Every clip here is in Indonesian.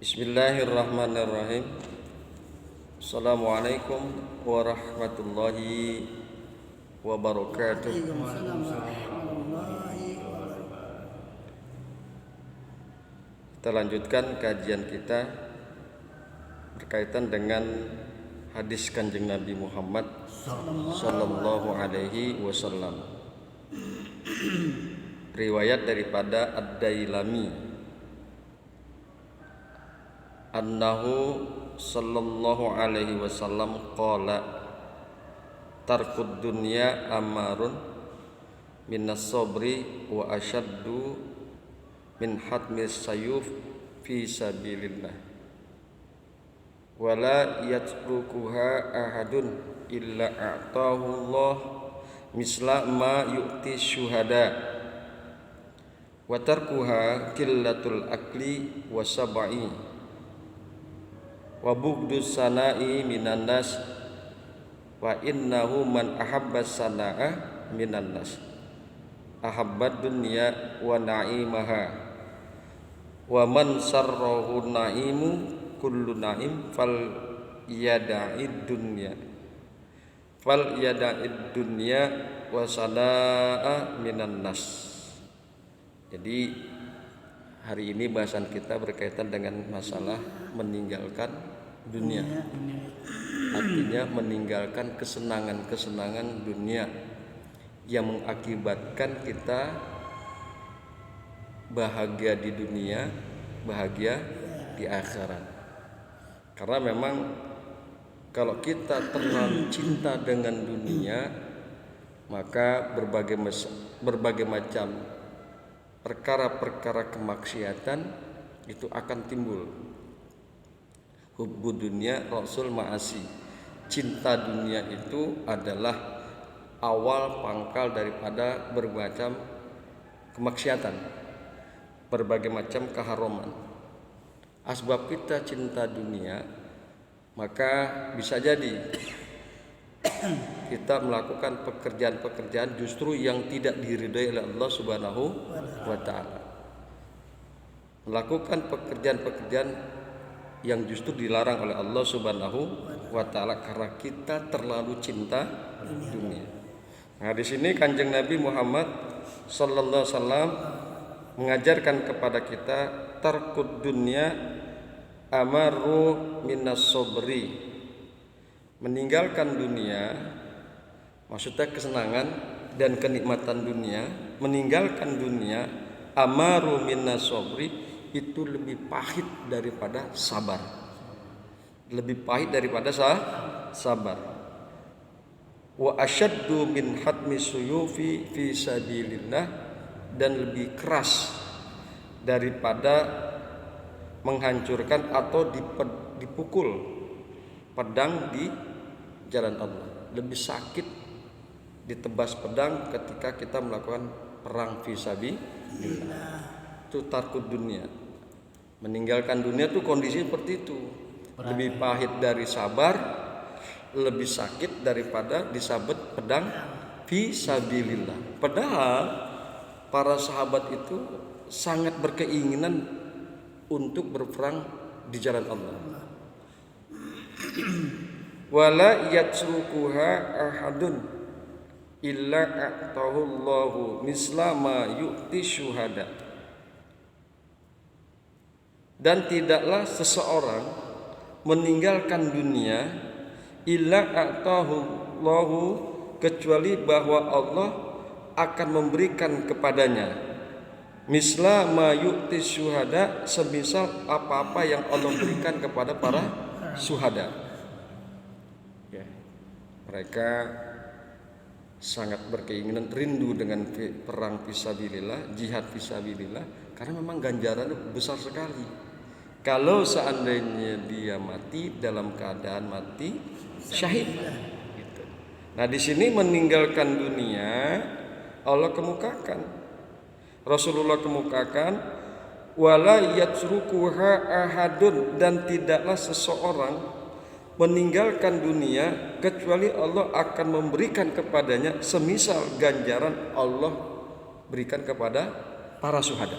Bismillahirrahmanirrahim. Assalamualaikum warahmatullahi wabarakatuh. Kita lanjutkan kajian kita berkaitan dengan hadis Kanjeng Nabi Muhammad sallallahu alaihi wasallam. Riwayat daripada Ad-Dailami annahu sallallahu alaihi wasallam qala tarkud dunya amarun minas sabri wa ashaddu min hatmis sayuf fi sabilillah wala yatrukuha ahadun illa a'tahu Allah misla ma yu'ti syuhada wa tarkuha qillatul akli wa sab'i wa bughdus sana'i minan nas wa innahu man ahabba sana'a minan nas ahabbad dunya wa na'imaha wa man sarrahu na'imu kullu na'im fal yada'id dunya wa sana'a minan nas. Jadi hari ini bahasan kita berkaitan dengan masalah meninggalkan dunia. Artinya meninggalkan kesenangan-kesenangan dunia yang mengakibatkan kita bahagia di dunia, bahagia di akhirat. Karena memang kalau kita terlalu cinta dengan dunia, maka berbagai macam perkara-perkara kemaksiatan itu akan timbul. Hubbu dunia rasul ma'asi. Cinta dunia itu adalah awal pangkal daripada berbagai macam kemaksiatan, berbagai macam keharaman. Asbab kita cinta dunia, maka bisa jadi kita melakukan pekerjaan-pekerjaan justru yang tidak diridhai oleh Allah Subhanahu wa ta'ala. Melakukan pekerjaan-pekerjaan yang justru dilarang oleh Allah Subhanahu wa ta'ala karena kita terlalu cinta dunia. Nah, di sini Kanjeng Nabi Muhammad sallallahu alaihi wasallam mengajarkan kepada kita tarkud dunya amaru minas sabri. Meninggalkan dunia, maksudnya kesenangan dan kenikmatan dunia, meninggalkan dunia amaru minas sabri, itu lebih pahit daripada sabar. Lebih pahit daripada sabar. Wa asyaddu min hatmi suyufi fi sabilillah, dan lebih keras daripada menghancurkan atau dipukul pedang di jalan Allah. Lebih sakit ditebas pedang ketika kita melakukan perang fi sabilillah. Itu tarkud dunia. Meninggalkan dunia itu kondisi seperti itu. Lebih pahit dari sabar, lebih sakit daripada disabet pedang fi sabilillah. Padahal para sahabat itu sangat berkeinginan untuk berperang di jalan Allah. Wala yatsrukuha ahadun illa a'tahu Allahu misla ma yu'ti syuhada. Dan tidaklah seseorang meninggalkan dunia illa a'tahu Allahu, kecuali bahwa Allah akan memberikan kepadanya misla ma yu'ti syuhada, semisal apa-apa yang Allah berikan kepada para syuhada. Mereka sangat berkeinginan, rindu dengan perang fisabilillah, jihad fisabilillah, karena memang ganjarannya besar sekali. Kalau seandainya dia mati dalam keadaan mati syahid. Gitu. Nah, di sini meninggalkan dunia Allah kemukakan, Rasulullah kemukakan, wala yatsrukuha ahadun, dan tidaklah seseorang meninggalkan dunia kecuali Allah akan memberikan kepadanya semisal ganjaran Allah berikan kepada para syuhada.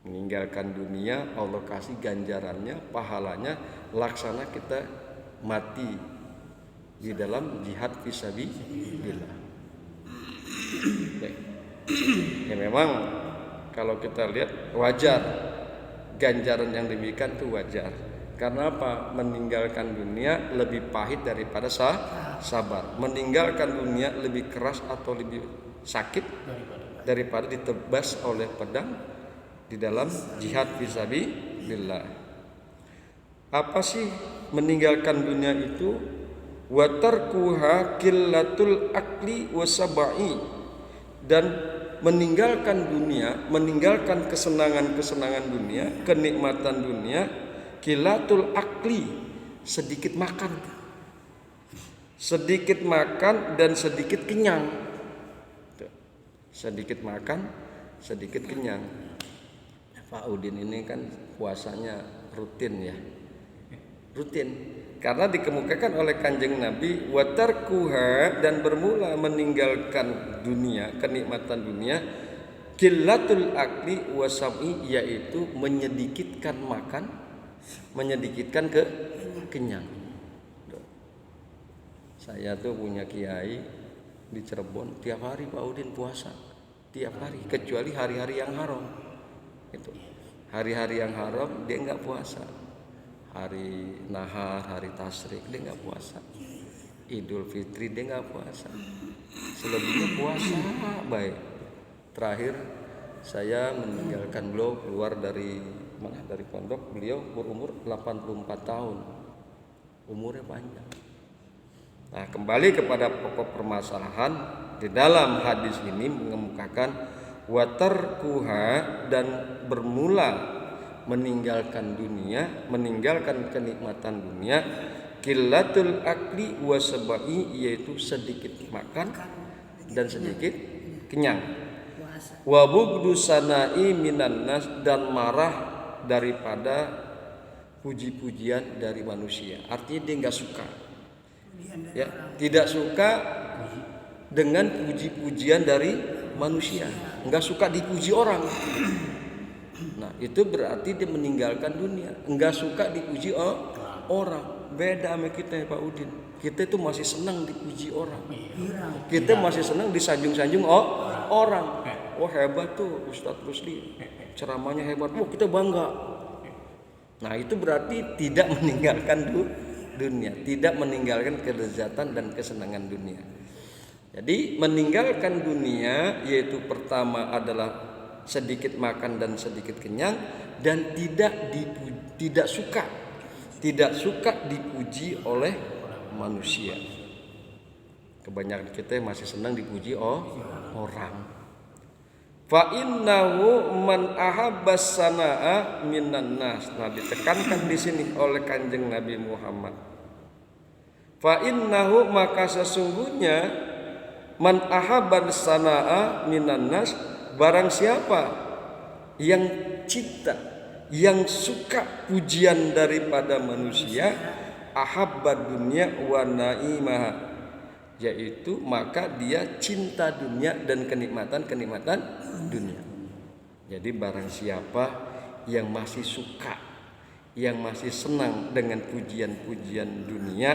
Meninggalkan dunia Allah kasih ganjarannya, pahalanya, laksana kita mati di dalam jihad fisabilillah. Ya memang kalau kita lihat wajar ganjaran yang demikian itu wajar. Karena apa? Meninggalkan dunia lebih pahit daripada sabar. Meninggalkan dunia lebih keras atau lebih sakit daripada ditebas oleh pedang di dalam jihad fisabilillah. Apa sih meninggalkan dunia itu? Wa tarkuha qillatul akli wasabai. Dan meninggalkan dunia, meninggalkan kesenangan-kesenangan dunia, kenikmatan dunia, qillatul akli, sedikit makan. Sedikit makan dan sedikit kenyang. Sedikit makan, sedikit kenyang. Pak Udin ini kan puasanya rutin ya, rutin. Karena dikemukakan oleh Kanjeng Nabi, watarkuha, dan bermula meninggalkan dunia, kenikmatan dunia, qillatul akli wasabi, yaitu menyedikitkan makan, menyedikitkan kenyang. Saya tuh punya kiai di Cirebon, tiap hari Pak Udin puasa, tiap hari, kecuali hari-hari yang haram. Itu hari-hari yang haram dia nggak puasa. Hari nahar, hari tasyrik dia nggak puasa. Idul Fitri dia nggak puasa. Selebihnya puasa baik. Terakhir saya meninggalkan beliau, keluar dari pondok, beliau berumur 84 tahun. Umurnya panjang. Nah, kembali kepada pokok permasalahan, di dalam hadis ini mengemukakan watarkuha, dan bermula meninggalkan dunia, meninggalkan kenikmatan dunia, qillatul akli wasabai, yaitu sedikit makan dan sedikit kenyang, wa bugdu sanai minan nas, dan marah daripada puji-pujian dari manusia. Artinya dia nggak suka, ya, tidak suka dengan puji-pujian dari manusia, nggak suka dipuji orang. Nah, itu berarti dia meninggalkan dunia, nggak suka dipuji orang. Beda sama kita ya Pak Udin. Kita itu masih senang dipuji orang. Kita masih senang disanjung-sanjung orang. Oh hebat tuh Ustadz Rusli, ceramahnya hebat. Oh kita bangga. Nah itu berarti tidak meninggalkan dunia, tidak meninggalkan kelezatan dan kesenangan dunia. Jadi meninggalkan dunia yaitu pertama adalah sedikit makan dan sedikit kenyang, dan tidak suka dipuji oleh manusia. Kebanyakan kita masih senang dipuji orang. Fa innahu man ahabbas sanaa minan nas. Nah, ditekankan di sini oleh Kanjeng Nabi Muhammad. Fa innahu, maka sesungguhnya, man ahabban sanaa minan nas, barang siapa yang cinta, yang suka pujian daripada manusia, ahabbad dunya wa naimaha, yaitu maka dia cinta dunia dan kenikmatan dunia. Jadi barang siapa yang masih suka, yang masih senang dengan pujian-pujian dunia,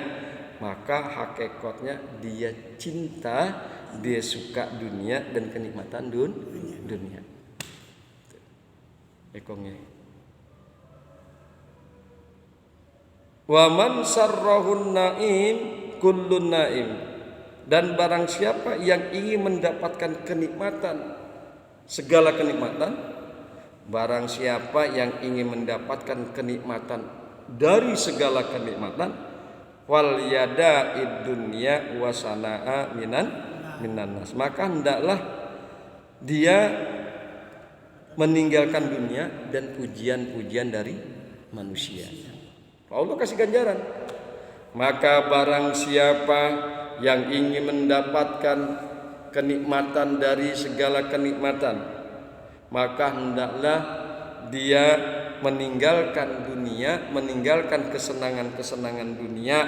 maka hakikatnya dia cinta, dia suka dunia dan kenikmatan dunia. Ekongnya. Wa man sarrahun naim kullun naim, dan barang siapa yang ingin mendapatkan kenikmatan, segala kenikmatan, barang siapa yang ingin mendapatkan kenikmatan dari segala kenikmatan, wal yada idunya wasanaa minan nas, maka hendaklah dia meninggalkan dunia dan pujian-pujian dari manusia. Allah kasih ganjaran. Maka barang siapa yang ingin mendapatkan kenikmatan dari segala kenikmatan, maka hendaklah dia meninggalkan dunia, meninggalkan kesenangan-kesenangan dunia,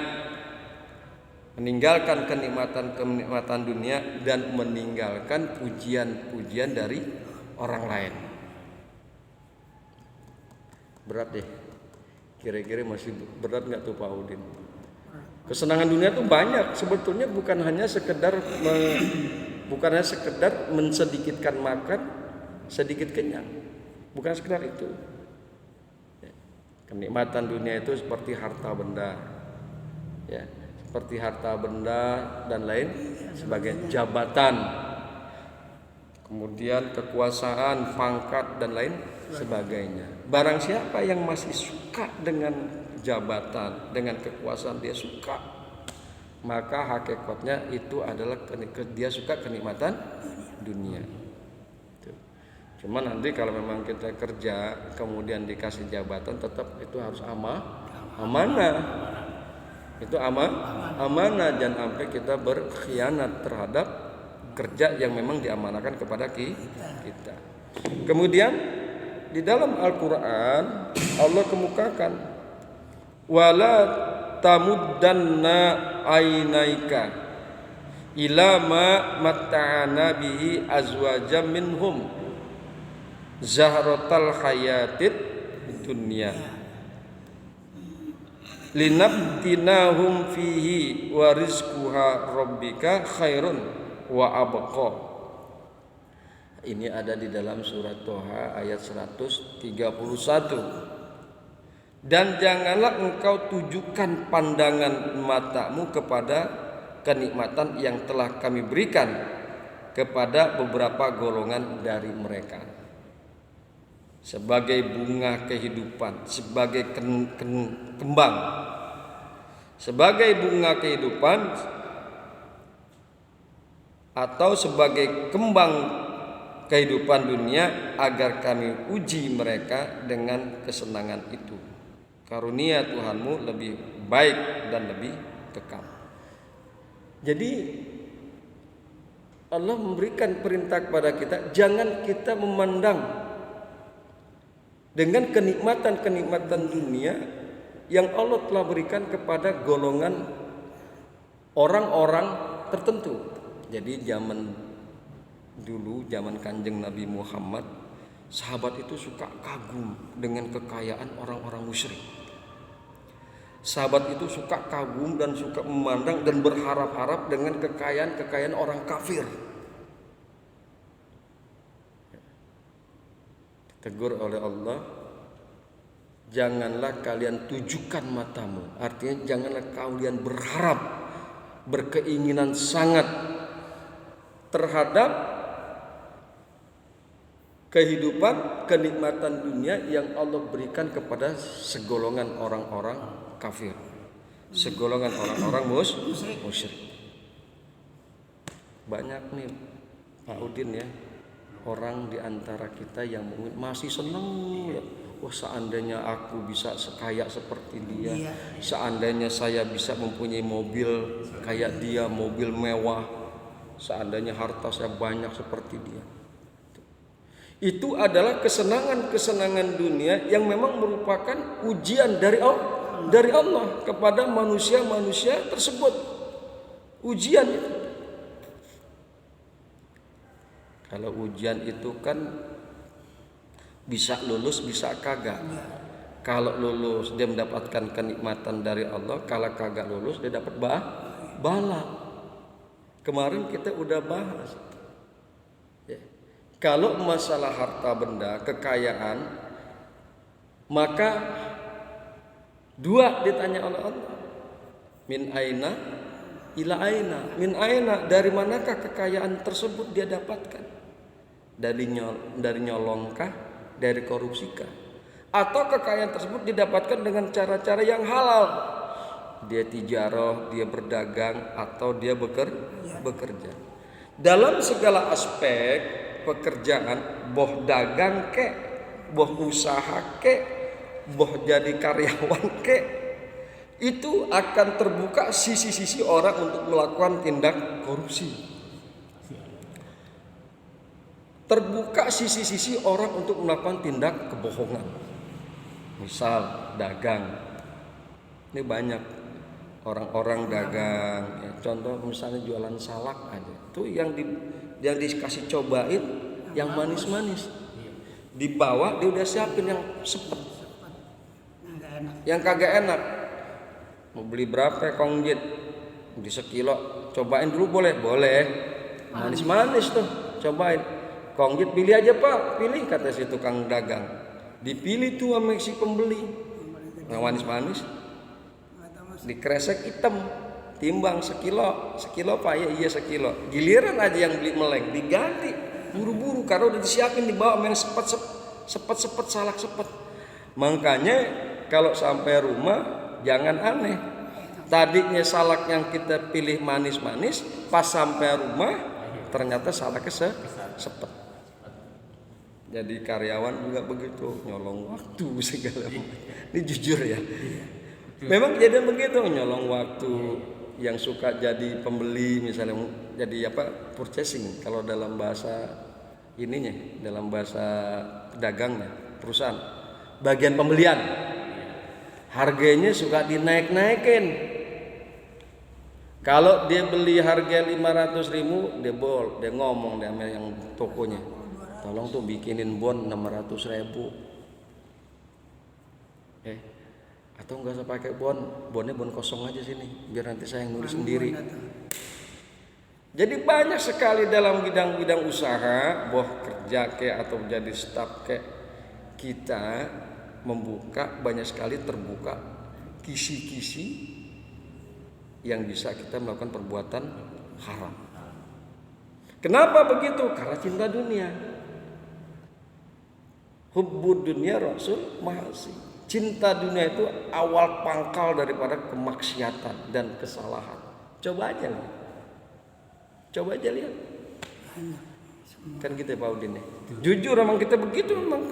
meninggalkan kenikmatan dunia, dan meninggalkan pujian-pujian dari orang lain. Berat deh. Kira-kira masih berat nggak tuh Pak Udin? Kesenangan dunia tuh banyak. Sebetulnya bukan hanya sekedar mensedikitkan makan, sedikit kenyang. Bukan sekedar itu. Kenikmatan dunia itu seperti harta benda, ya, seperti harta benda dan lain sebagai jabatan, kemudian kekuasaan, pangkat dan lain sebagainya. Barang siapa yang masih suka dengan jabatan, dengan kekuasaan, dia suka, maka hakikatnya itu adalah dia suka kenikmatan dunia. Cuma nanti kalau memang kita kerja kemudian dikasih jabatan, tetap itu harus amanah. Itu amanah, jangan sampai kita berkhianat terhadap kerja yang memang diamanahkan kepada kita. Kemudian di dalam Al-Qur'an Allah kemukakan wala tamuddanna ainaika ila ma matta'ana bihi azwajam minhum zahratal hayatid dunya linaftinahum fihi wa rizquha rabbika khairun wa abqa. Ini ada di dalam surat Toha ayat 131. Dan janganlah engkau tujukan pandangan matamu kepada kenikmatan yang telah kami berikan kepada beberapa golongan dari mereka sebagai bunga kehidupan, sebagai kembang, sebagai bunga kehidupan atau sebagai kembang kehidupan dunia, agar kami uji mereka dengan kesenangan itu. Karunia Tuhanmu lebih baik dan lebih kekal. Jadi Allah memberikan perintah kepada kita, jangan kita memandang dengan kenikmatan-kenikmatan dunia yang Allah telah berikan kepada golongan orang-orang tertentu. Jadi zaman dulu, zaman Kanjeng Nabi Muhammad, sahabat itu suka kagum dengan kekayaan orang-orang musyrik. Sahabat itu suka kagum dan suka memandang dan berharap-harap dengan kekayaan orang kafir. Tegur oleh Allah, janganlah kalian tujukan matamu. Artinya janganlah kalian berharap, berkeinginan sangat terhadap kehidupan, kenikmatan dunia yang Allah berikan kepada segolongan orang-orang kafir, segolongan orang-orang musyrik. Banyak nih Pak Udin ya, orang di antara kita yang mungkin masih senang ya, wah seandainya aku bisa sekaya seperti dia, seandainya saya bisa mempunyai mobil kayak dia, mobil mewah, seandainya harta saya banyak seperti dia. Itu adalah kesenangan-kesenangan dunia yang memang merupakan ujian dari Allah kepada manusia-manusia tersebut. Ujian itu. Kalau ujian itu kan bisa lulus, bisa kagak. Kalau lulus dia mendapatkan kenikmatan dari Allah, kalau kagak lulus dia dapat bala. Kemarin kita udah bahas. Ya. Kalau masalah harta benda, kekayaan, maka dua ditanya oleh Allah. Min aina ila aina. Min aina, dari manakah kekayaan tersebut dia dapatkan? Dari nyolongkah, dari korupsikah, atau kekayaan tersebut didapatkan dengan cara-cara yang halal? Dia tijarah, dia berdagang, atau dia bekerja. Dalam segala aspek pekerjaan, boh dagang kek, boh usaha kek, boh jadi karyawan kek, itu akan terbuka sisi-sisi orang untuk melakukan tindak korupsi. Terbuka sisi-sisi orang untuk melakukan tindak kebohongan. Misal dagang, ini banyak orang-orang dagang ya, contoh misalnya jualan salak aja, itu yang dikasih cobain yang manis-manis, dibawa dia udah siapin yang sepet, Yang kagak enak, mau beli berapa konggit? Di sekilo, cobain dulu boleh? Boleh. Manis-manis tuh, cobain. Konggit pilih aja Pak, pilih kata si tukang dagang. Dipilih tuh sama si pembeli. Nggak manis-manis. Dikresek hitam, timbang sekilo Pak, ya iya sekilo. Giliran aja yang beli meleng diganti buru-buru karena udah disiapin dibawa yang sepet salak sepet. Makanya kalau sampai rumah jangan aneh. Tadinya salak yang kita pilih manis-manis, pas sampai rumah ternyata salaknya sepet. Jadi karyawan juga begitu, nyolong waktu segala macam. Ini jujur ya. Memang kejadian begitu, nyolong waktu. Yang suka jadi pembeli misalnya, jadi apa, purchasing kalau dalam bahasa ininya, dalam bahasa dagangnya, perusahaan. Bagian pembelian. Harganya suka dinaik-naikin. Kalau dia beli harga 500.000, dia ngomong sama yang tokonya, tolong tuh bikinin bon 600.000. Atau nggak usah pakai bonnya bon kosong aja sini, biar nanti saya yang nulis sendiri. Jadi banyak sekali dalam bidang-bidang usaha, boh kerja ke atau jadi staf ke, kita membuka banyak sekali terbuka kisi-kisi yang bisa kita melakukan perbuatan haram. Kenapa begitu? Karena cinta dunia. Hubbud dunia rasul ma'asi. Cinta dunia itu awal pangkal daripada kemaksiatan dan kesalahan. Coba aja lihat. Kan kita Pak Udin ya. Jujur memang kita begitu memang.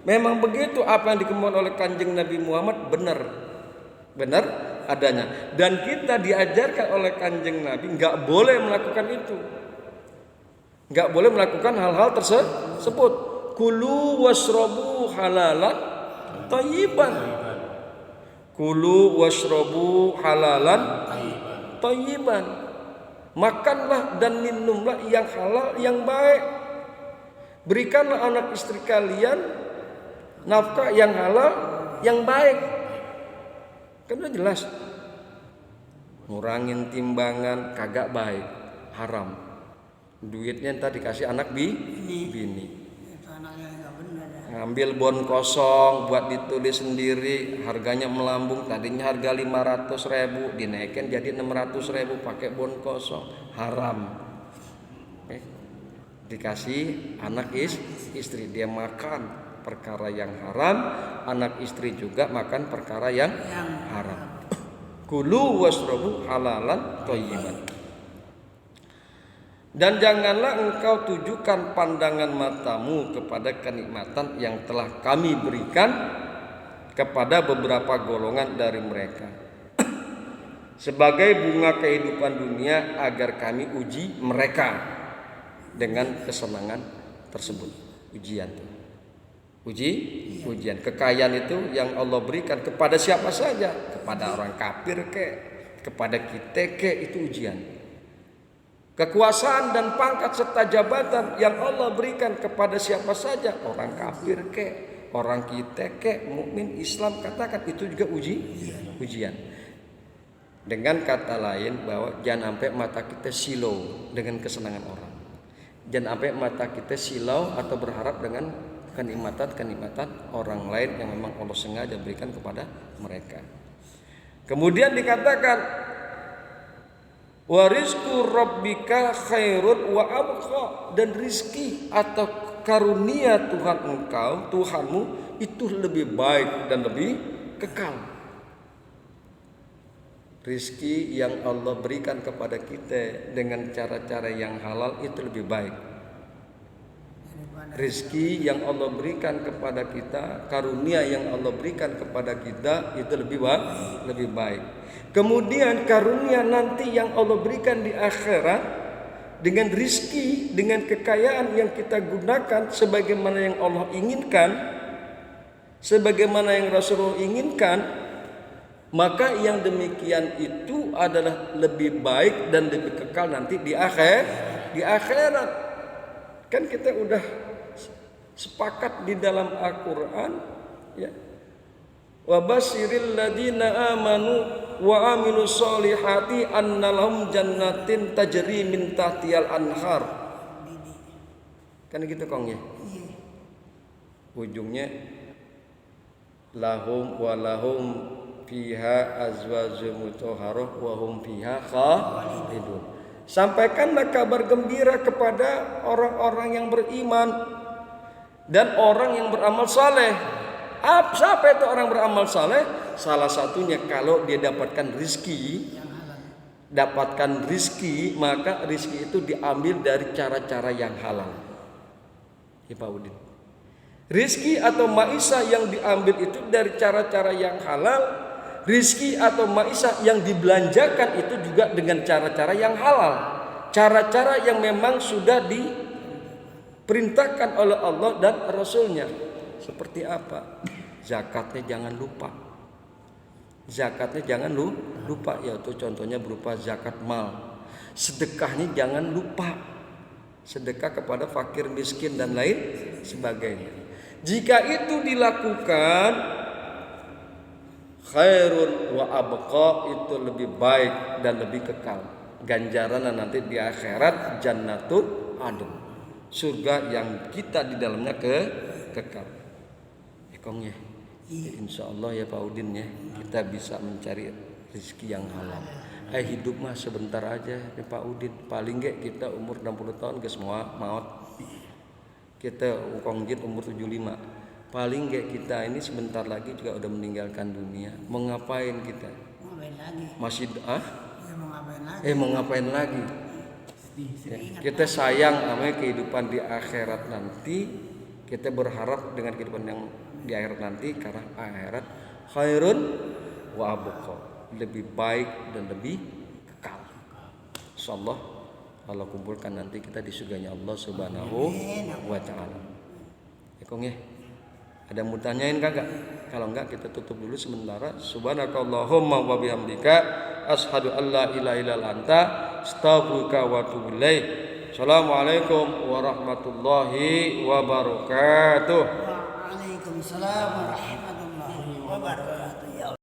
Memang begitu apa yang dikembangkan oleh Kanjeng Nabi Muhammad benar adanya. Dan kita diajarkan oleh Kanjeng Nabi nggak boleh melakukan itu. Nggak boleh melakukan hal-hal tersebut. Kulu wasrobu halalan thayyiban. Kulu wasrobu halalan thayyiban. Makanlah dan minumlah yang halal, yang baik. Berikanlah anak istri kalian nafkah yang halal, yang baik. Kan udah jelas. Ngurangin timbangan kagak baik, haram. Duitnya ntar dikasih anak bini. Ngambil bon kosong buat ditulis sendiri, harganya melambung. Tadinya harga 500.000 dinaikin jadi 600.000 pakai bon kosong, haram. Dikasih anak istri, dia makan perkara yang haram, anak istri juga makan perkara yang haram. Kulu wasrobu halalan thayyiban. Dan janganlah engkau tujukan pandangan matamu kepada kenikmatan yang telah kami berikan kepada beberapa golongan dari mereka sebagai bunga kehidupan dunia, agar kami uji mereka dengan kesenangan tersebut. Ujian kekayaan itu yang Allah berikan kepada siapa saja, kepada orang kafir kepada kita itu ujian. Kekuasaan dan pangkat serta jabatan yang Allah berikan kepada siapa saja, orang kafir orang kita mukmin Islam, katakan itu juga ujian. Dengan kata lain bahwa jangan sampai mata kita silau dengan kesenangan orang. Jangan sampai mata kita silau atau berharap dengan kenikmatan orang lain yang memang Allah sengaja berikan kepada mereka. Kemudian dikatakan wa rizqu rabbika khairun wa abqa, dan rizki atau karunia Tuhanmu itu lebih baik dan lebih kekal. Rizki yang Allah berikan kepada kita dengan cara-cara yang halal itu lebih baik. Rizki yang Allah berikan kepada kita, karunia yang Allah berikan kepada kita itu lebih baik. Kemudian karunia nanti yang Allah berikan di akhirat dengan rizki, dengan kekayaan yang kita gunakan sebagaimana yang Allah inginkan, sebagaimana yang Rasulullah inginkan, maka yang demikian itu adalah lebih baik dan lebih kekal nanti di akhirat. Kan kita udah sepakat di dalam Al-Quran ya, Wa basyiril ladzina amanu wa amilus solihati annalahum jannatin tajri min tahtiyal anhar. Kan gitu Kong ya. Ujungnya lahum fiha azwajum mutahharah wa hum fiha khalidun. Sampaikanlah kabar gembira kepada orang-orang yang beriman dan orang yang beramal saleh. Siapa itu orang beramal saleh? Salah satunya kalau dia dapatkan rizki, maka rizki itu diambil dari cara-cara yang halal. Ya Pak Udin. Rizki atau maisha yang diambil itu dari cara-cara yang halal. Rizki atau maisha yang dibelanjakan itu juga dengan cara-cara yang halal. Cara-cara yang memang sudah diperintahkan oleh Allah dan Rasulnya. Seperti apa? Zakatnya jangan lupa. Yaitu contohnya berupa zakat mal. Sedekahnya jangan lupa. Sedekah kepada fakir miskin dan lain sebagainya. Jika itu dilakukan, khairun wa abqa, itu lebih baik dan lebih kekal. Ganjarannya nanti di akhirat jannatul adn, surga yang kita di dalamnya kekal. Ekongnya, insya Allah ya Pak Udin ya, kita bisa mencari rezeki yang halal. Hidup mah sebentar aja ya Pak Udin. Paling gak kita umur 60 tahun ke semua maut. Kita kongjit umur 75. Paling gak kita ini sebentar lagi juga udah meninggalkan dunia. Mau ngapain kita? Masih mau ngapain lagi? Ya, kita sayang sama kehidupan di akhirat nanti. Kita berharap dengan kehidupan yang di akhirat nanti, karena akhirat khairun wa abqa, lebih baik dan lebih kekal. Insyaallah Allah kumpulkan nanti kita di surganya Allah Subhanahu wa taala. Ya Kong ya. Ada yang mau tanyain kagak? Kalau enggak kita tutup dulu sementara. Subhanakallahumma wa bihamdika asyhadu an la ilaha illa anta astaghfiruka wa atubu ilaik. Assalamualaikum warahmatullahi wabarakatuh. Waalaikumsalam warahmatullahi wabarakatuh.